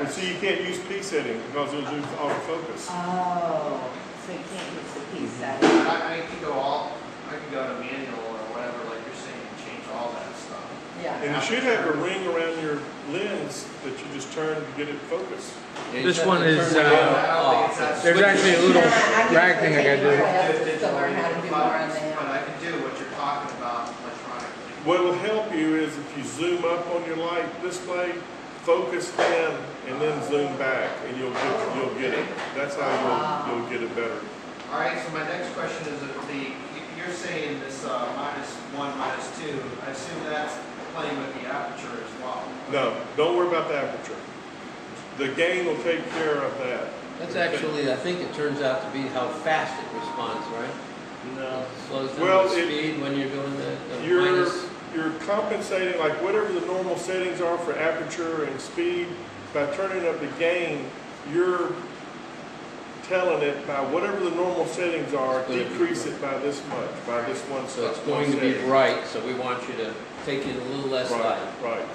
Well, see, you can't use P setting because it'll do autofocus. Oh, so you can't use the P setting. I can go to manual or whatever, like you're saying, and change all that stuff. Yeah. And you should have a ring around your lens that you just turn to get it focused. Yeah, This one is, off. there's actually a little Yeah, drag thing I gotta do. To learn how to do more on that. But I can do what you're talking about electronically. What will help you is if you zoom up on your light display, focus in, and then zoom back, and you'll get it. That's how you'll get it better. All right. So my next question is, you're saying this -1, -2. I assume that's playing with the aperture as well. No, don't worry about the aperture. The gain will take care of that. That's actually, I think it turns out to be how fast it responds, right? No. It slows down Well, the speed when you're doing the You're minus. compensating, like whatever the normal settings are for aperture and speed, by turning up the gain, you're telling it by whatever the normal settings are, decrease it by this much, by this one. So it's going to be bright, so we want you to take in a little less light. Right.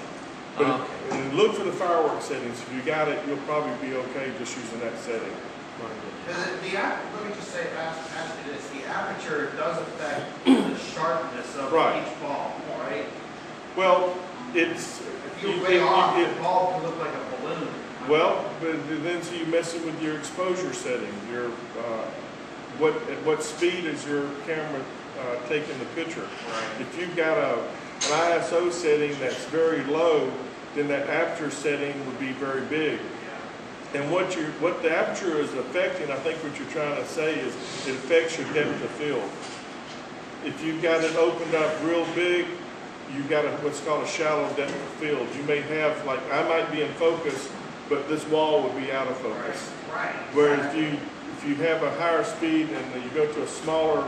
But and look for the fireworks settings. If you got it, you'll probably be okay just using that setting. Let me just say, ask you this: the aperture does affect the sharpness of each ball, right? Well, it's if you're way off, the ball can look like a balloon. Well, but then so you mess it with your exposure setting. Your at what speed is your camera taking the picture? Right. If you've got an ISO setting that's very low, then that aperture setting would be very big. And what the aperture is affecting, I think what you're trying to say is it affects your depth of field. If you've got it opened up real big, you've got what's called a shallow depth of field. You may have, like, I might be in focus, but this wall would be out of focus. Right. Whereas if you have a higher speed and you go to a smaller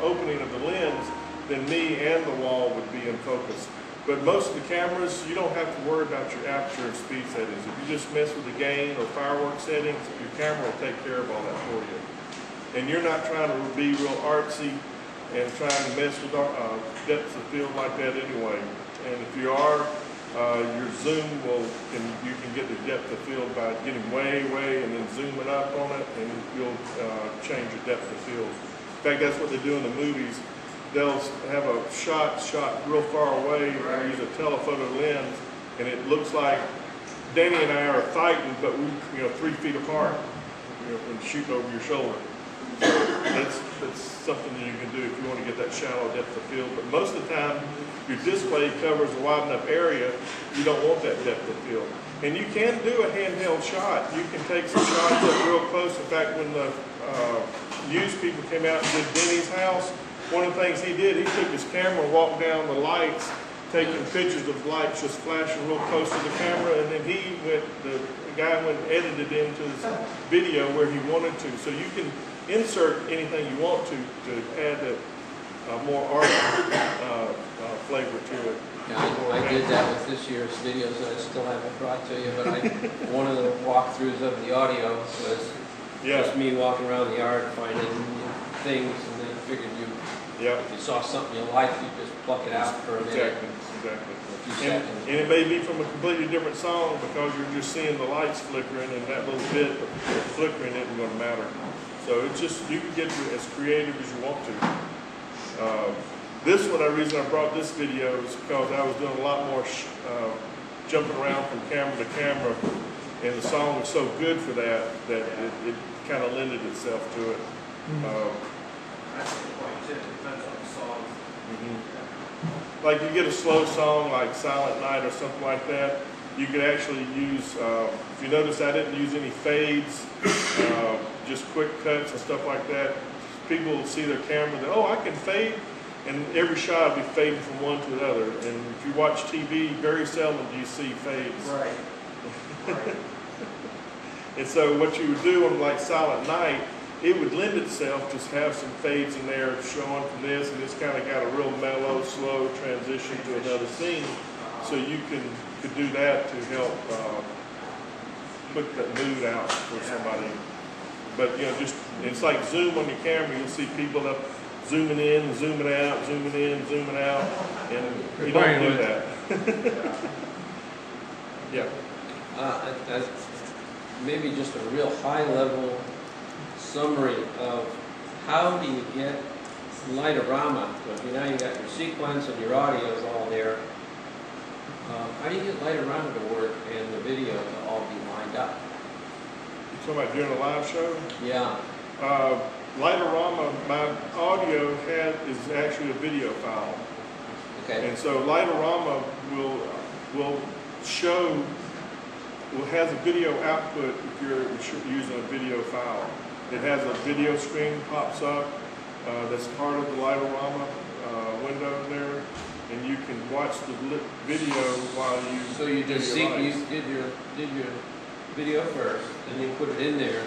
opening of the lens, then me and the wall would be in focus. But most of the cameras, you don't have to worry about your aperture and speed settings. If you just mess with the gain or fireworks settings, your camera will take care of all that for you. And you're not trying to be real artsy and trying to mess with depths of field like that anyway. And if you are, your zoom you can get the depth of field by getting way and then zooming up on it, and you'll change your depth of field. In fact, that's what they do in the movies. They'll have a shot real far away, or use a telephoto lens, and it looks like Danny and I are fighting, but we 3 feet apart, and shooting over your shoulder. That's something that you can do if you want to get that shallow depth of field. But most of the time, your display covers a wide enough area, you don't want that depth of field. And you can do a handheld shot. You can take some shots up real close. In fact, when the news people came out and did Denny's house, one of the things he did, he took his camera, walked down the lights, taking pictures of lights just flashing real close to the camera, and then the guy went and edited into his video where he wanted to. So you can insert anything you want to add a more art flavor to it. Yeah, I did that with this year's videos that I still haven't brought to you, but one of the walkthroughs of the audio was just me walking around the yard finding things, and then figured if you saw something you liked, you just pluck it out for a minute. Exactly. And it may be from a completely different song because you're just seeing the lights flickering, and that little bit of flickering isn't going to matter. So it's just, you can get as creative as you want to. This one, the reason I brought this video is because I was doing a lot more jumping around from camera to camera, and the song was so good for that it kind of lended itself to it. That's the point too. It depends on the song. Like you get a slow song like Silent Night or something like that, you could actually use, if you notice I didn't use any fades, just quick cuts and stuff like that. People will see their camera and I can fade, and every shot will be fading from one to the other. And if you watch TV, very seldom do you see fades. Right. And so what you would do on like Silent Night, it would lend itself to have some fades in there showing from this, and it's kind of got a real mellow, slow transition to another scene. So you could do that to help put that mood out for somebody. But just it's like zoom on your camera. You'll see people up zooming in, zooming out, zooming in, zooming out, and you don't do that. Yeah. Maybe just a real high-level summary of how do you get light-o-rama, because now you got your sequence and your audio is all there. How do you get light-o-rama to work and the video to all be lined up? You talking about doing a live show? Yeah. Light-o-rama, my audio is actually a video file. Okay. And so Light-o-rama has a video output if you're using a video file. It has a video screen pops up that's part of the Light-o-rama window there, and you can watch the video while you. So you just did your video first, and you put it in there.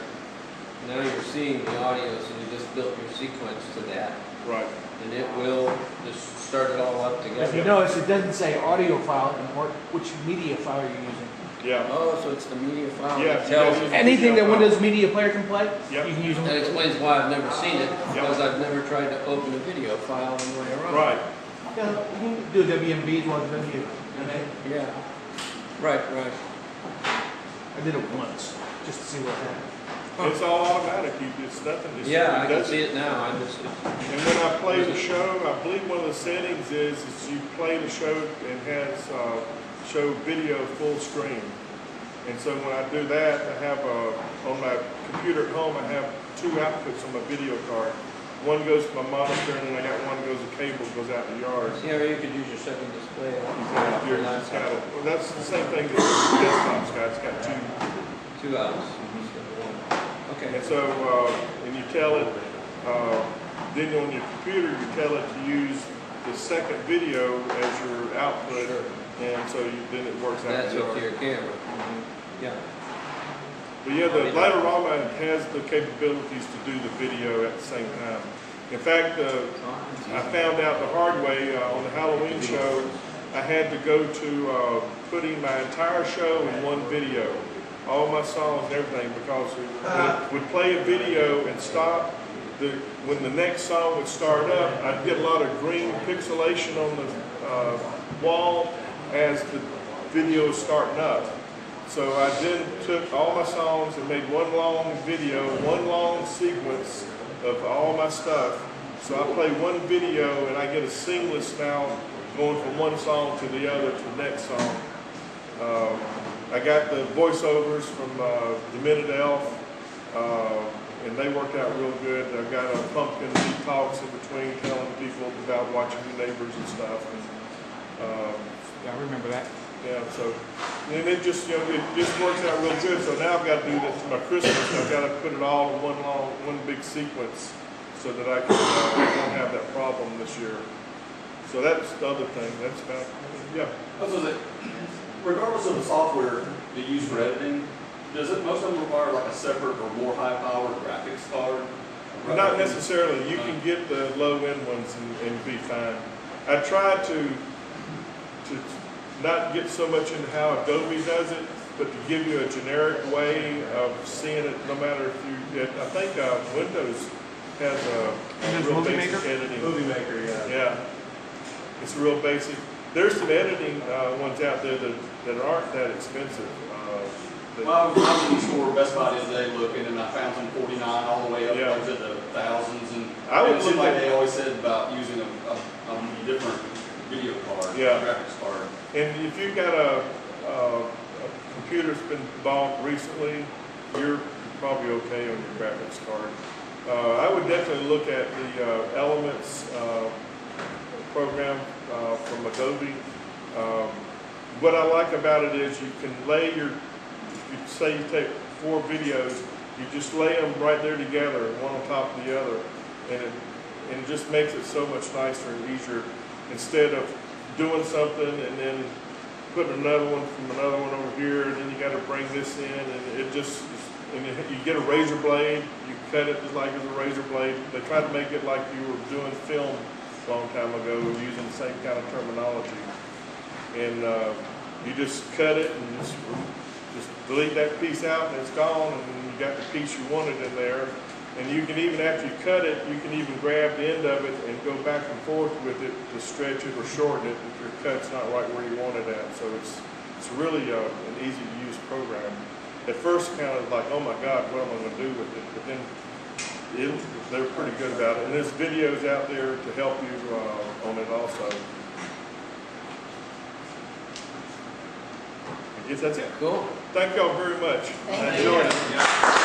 Now you're seeing the audio, so you just built your sequence to that. Right. And it will just start it all up together. If you notice, it doesn't say audio file anymore. Which media file are you using? Yeah. Oh, so it's the media file Yeah, that tells you. Anything that Windows Media Player can play, Yep. you can use them. That explains why I've never seen it, because I've never tried to open a video file on the way around. Right. Yeah, you can do WMB as well as WMA. Yeah. Right. I did it once, just to see what happened. It's all automatic. It's nothing. Yeah, I can does see it. it now. And when I play the show, I believe one of the settings is you play the show and has show video full screen. And so when I do that, I have on my computer at home, I have two outputs on my video card. One goes to my monitor, and then I got one goes to cable, goes out in the yard. See how you could use your second display. Well, that's the same thing that the desktop's got. It's got Two outs. instead of one. Okay. And so, and you tell it, then on your computer, you tell it to use the second video as your output, and so then it works out. That's up to your camera. Yeah. But yeah, the Light-o-rama has the capabilities to do the video at the same time. In fact, I found out the hard way on the Halloween show. I had to go to putting my entire show in one video, all my songs and everything, because it would play a video and stop. When the next song would start up, I'd get a lot of green pixelation on the wall as the video was starting up. So I then took all my songs and made one long video, one long sequence of all my stuff. So I play one video and I get a seamless now going from one song to the other to the next song. I got the voiceovers from The Minute Elf, and they worked out real good. I got a pumpkin he talks in between telling people about watching the neighbors and stuff. And, Yeah, I remember that. yeah, so, and it just, it just works out real good. So now I've got to do this for my Christmas. I've got to put it all in one big sequence so that I can don't have that problem this year. So that's the other thing. That's about, yeah. Regardless of the software they use for editing, does it most of them require like a separate or more high-powered graphics card? Not necessarily. You can get the low-end ones and be fine. I try to not get so much into how Adobe does it, but to give you a generic way of seeing it, no matter if you, I think Windows has a real basic editing. Movie Maker, yeah. Yeah. It's real basic. There's some editing ones out there that aren't that expensive. Well, I was in the store, Best Buy the other day looking, and I found some 49 all the way up into the thousands, and it seemed like they always said about using a different video card, graphics card. And if you've got a computer that's been bought recently, you're probably okay on your graphics card. I would definitely look at the Elements program from Adobe. What I like about it is you can lay you say you take 4 videos, you just lay them right there together, one on top of the other, and it just makes it so much nicer and easier instead of doing something and then putting another one from another one over here, and then you got to bring this in, and it just, and you get a razor blade, you cut it just like it's a razor blade. They try to make it like you were doing film a long time ago using the same kind of terminology. And you just cut it and just delete that piece out and it's gone, and you got the piece you wanted in there. And you can even, after you cut it, you can even grab the end of it and go back and forth with it to stretch it or shorten it if your cut's not right where you want it at. So It's really an easy to use program. At first, kind of like, oh my God, what am I going to do with it? But then they're pretty good about it. And there's videos out there to help you on it also. I guess that's it. Cool. Thank y'all very much. Thank I you. enjoyed it.